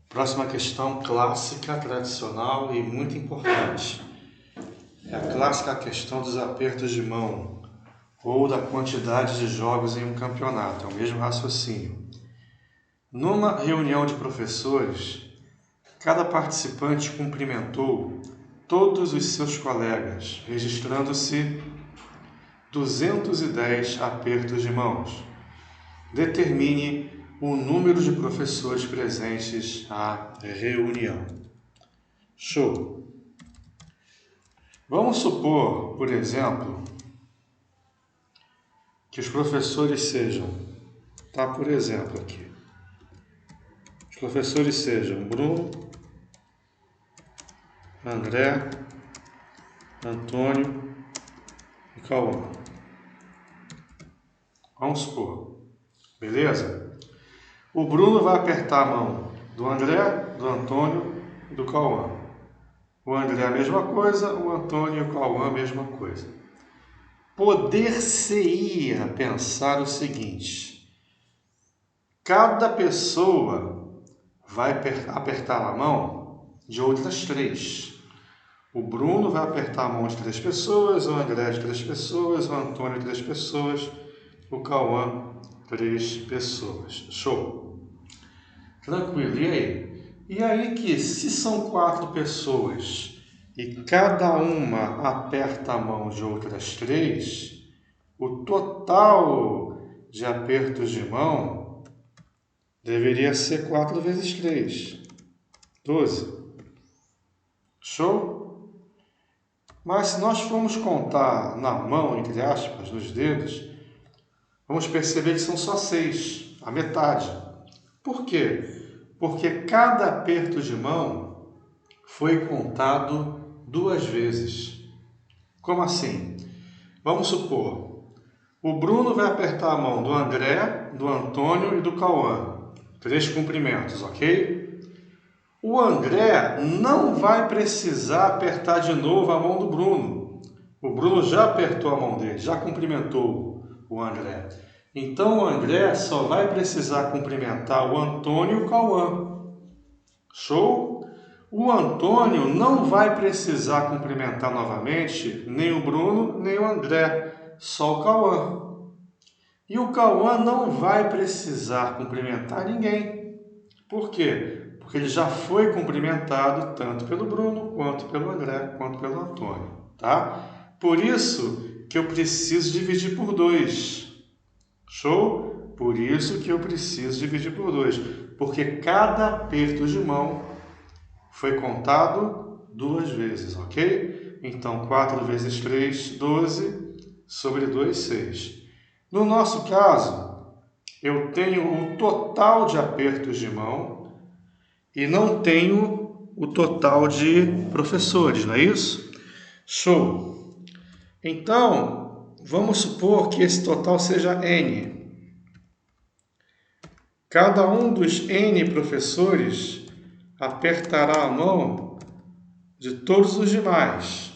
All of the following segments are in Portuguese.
Próxima questão clássica, tradicional e muito importante. É a clássica questão dos apertos de mão ou da quantidade de jogos em um campeonato. É o mesmo raciocínio. Numa reunião de professores, cada participante cumprimentou todos os seus colegas, registrando-se 210 apertos de mãos. Determine o número de professores presentes à reunião. Show! Vamos supor, por exemplo, que os professores sejam, por exemplo aqui, os professores sejam Bruno, André, Antônio e Cauã. Vamos supor, beleza? O Bruno vai apertar a mão do André, do Antônio e do Cauã. O André a mesma coisa, o Antônio e o Cauã a mesma coisa. Poder-se-ia pensar o seguinte: cada pessoa vai apertar a mão de outras três. O Bruno vai apertar a mão de 3 pessoas, o André de 3 pessoas, o Antônio de 3 pessoas, o Cauã 3 pessoas. Show! Tranquilo, e aí? E aí que se são 4 pessoas e cada uma aperta a mão de outras 3, o total de apertos de mão deveria ser 4 vezes 3, 12. Show? Mas se nós formos contar na mão, entre aspas, nos dedos, vamos perceber que são só 6, a metade. Por quê? Porque cada aperto de mão foi contado 2 vezes. Como assim? Vamos supor, o Bruno vai apertar a mão do André, do Antônio e do Cauã. 3 cumprimentos, ok? O André não vai precisar apertar de novo a mão do Bruno. O Bruno já apertou a mão dele, já cumprimentou o André. Então o André só vai precisar cumprimentar o Antônio e o Cauã. Show? O Antônio não vai precisar cumprimentar novamente nem o Bruno, nem o André, só o Cauã. E o Cauã não vai precisar cumprimentar ninguém. Por quê? Porque ele já foi cumprimentado tanto pelo Bruno, quanto pelo André, quanto pelo Antônio, tá? Por isso que eu preciso dividir por 2. Show? Por isso que eu preciso dividir por 2. Porque cada aperto de mão foi contado 2 vezes, ok? Então, 4 vezes 3, 12, sobre 2, 6. No nosso caso, eu tenho o total de apertos de mão e não tenho o total de professores, não é isso? Show! Então, vamos supor que esse total seja N. Cada um dos N professores apertará a mão de todos os demais.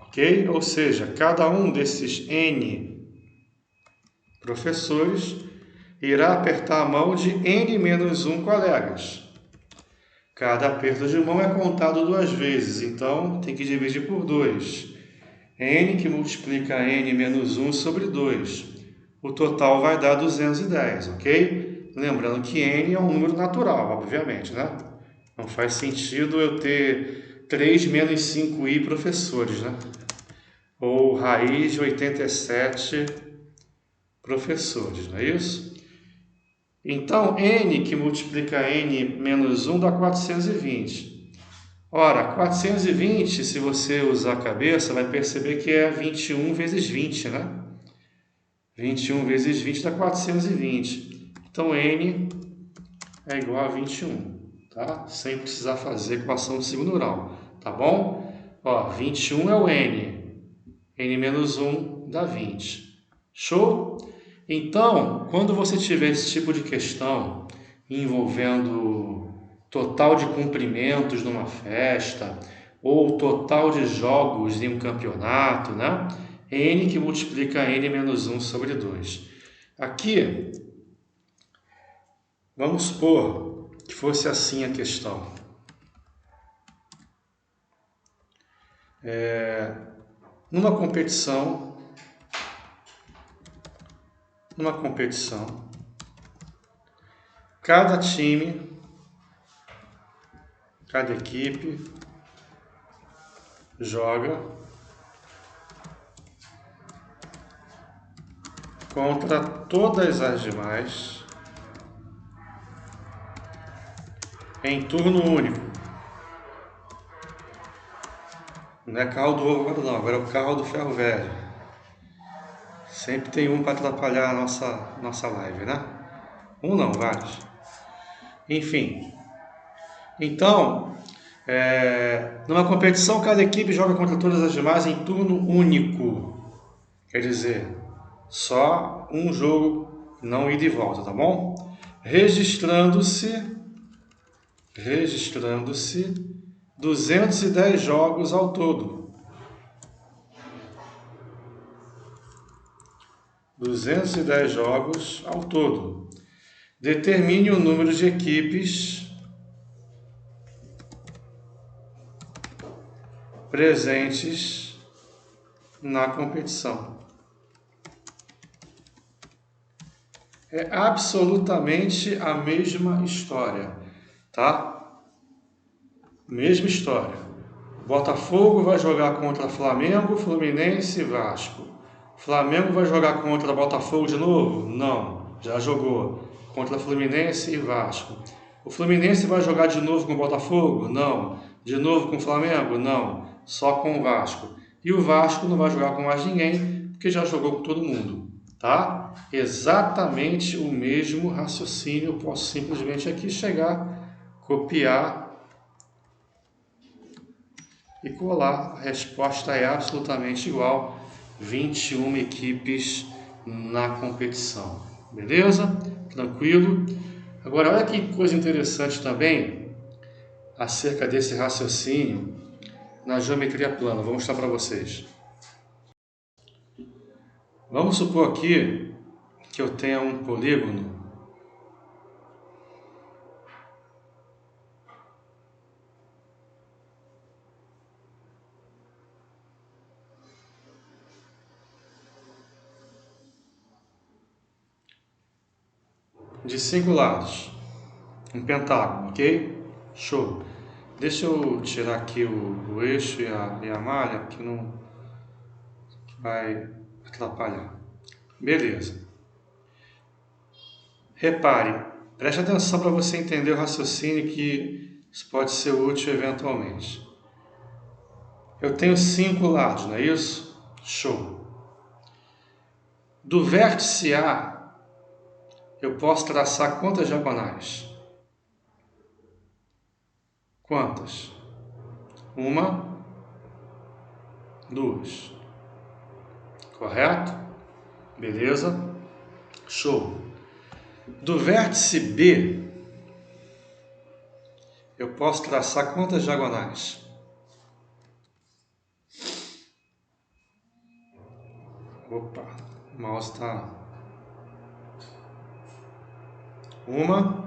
Ok? Ou seja, cada um desses N professores irá apertar a mão de N menos 1 colegas. Cada aperto de mão é contado 2 vezes, então tem que dividir por 2. N que multiplica N menos 1 sobre 2. O total vai dar 210, ok? Lembrando que N é um número natural, obviamente, né? Não faz sentido eu ter 3 menos 5i professores, né? Ou raiz de 87 professores, não é isso? Então, N que multiplica N menos 1 dá 420. Ora, 420, se você usar a cabeça, vai perceber que é 21 vezes 20, né? 21 vezes 20 dá 420. Então, N é igual a 21, tá? Sem precisar fazer equação de segundo grau, tá bom? Ó, 21 é o N. N menos 1 dá 20. Show? Então, quando você tiver esse tipo de questão envolvendo total de cumprimentos numa festa ou total de jogos em um campeonato, né? N que multiplica N menos 1 sobre 2. Aqui, vamos supor que fosse assim a questão. Numa competição, cada time, cada equipe joga contra todas as demais em turno único. Não é carro do ovo agora não, agora é o carro do ferro velho. Sempre tem um para atrapalhar a nossa live, né? Um não, vários. Enfim. Então, numa competição, cada equipe joga contra todas as demais em turno único. Quer dizer, só um jogo, não ida e volta, tá bom? Registrando-se 210 jogos ao todo. 210 jogos ao todo. Determine o número de equipes presentes na competição. É absolutamente a mesma história, tá? Mesma história. Botafogo vai jogar contra Flamengo, Fluminense e Vasco. Flamengo vai jogar contra Botafogo de novo? Não, já jogou. Contra Fluminense e Vasco. O Fluminense vai jogar de novo com o Botafogo? Não. De novo com o Flamengo? Não. Só com o Vasco. E o Vasco não vai jogar com mais ninguém, porque já jogou com todo mundo. Tá? Exatamente o mesmo raciocínio. Eu posso simplesmente aqui chegar, copiar e colar. A resposta é absolutamente igual. 21 equipes na competição. Beleza? Tranquilo? Agora, olha que coisa interessante também acerca desse raciocínio na geometria plana. Vou mostrar para vocês. Vamos supor aqui que eu tenha um polígono de 5 lados, um pentágono, ok? Show! Deixa eu tirar aqui o eixo e a malha, que não vai atrapalhar. Beleza. Repare, preste atenção para você entender o raciocínio, que isso pode ser útil eventualmente. Eu tenho 5 lados, não é isso? Show! Do vértice A, eu posso traçar quantas diagonais? Quantas? 1, 2. Correto? Beleza? Show! Do vértice B, eu posso traçar quantas diagonais? Opa, o mouse está... 1.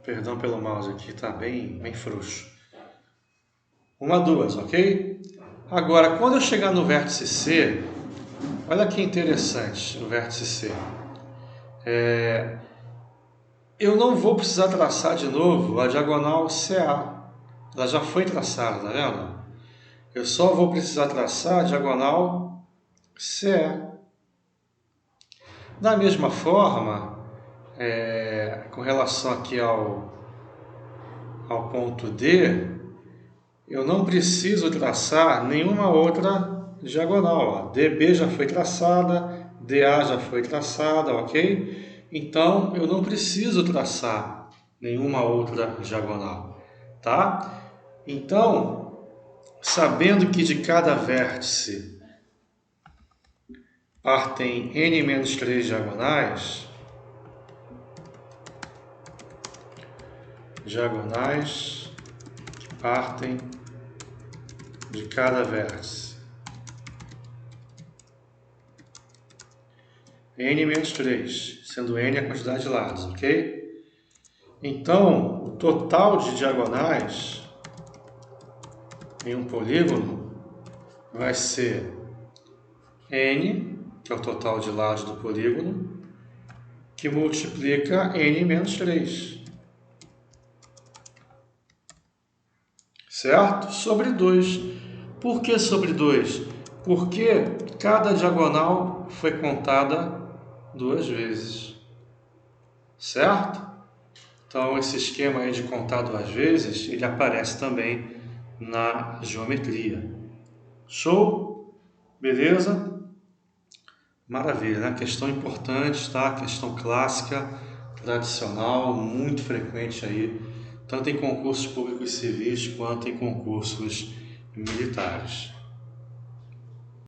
Perdão pelo mouse aqui, está bem frouxo. 1, 2, ok? Agora, quando eu chegar no vértice C, olha que interessante o vértice C. Eu não vou precisar traçar de novo a diagonal CA. Ela já foi traçada, tá vendo? Eu só vou precisar traçar a diagonal CE. Da mesma forma, com relação aqui ao ponto D, eu não preciso traçar nenhuma outra diagonal. Ó. DB já foi traçada, DA já foi traçada, ok? Então, eu não preciso traçar nenhuma outra diagonal, tá? Então, sabendo que de cada vértice partem n-3 diagonais que partem de cada vértice. n menos 3, sendo n a quantidade de lados, ok? Então, o total de diagonais em um polígono vai ser n, que é o total de lados do polígono, que multiplica n menos 3. Certo? Sobre 2. Por que sobre 2? Porque cada diagonal foi contada 2 vezes. Certo? Então, esse esquema aí de contar 2 vezes, ele aparece também na geometria. Show? Beleza? Maravilha, né? Questão importante, tá? Questão clássica, tradicional, muito frequente aí, tanto em concursos públicos civis quanto em concursos militares.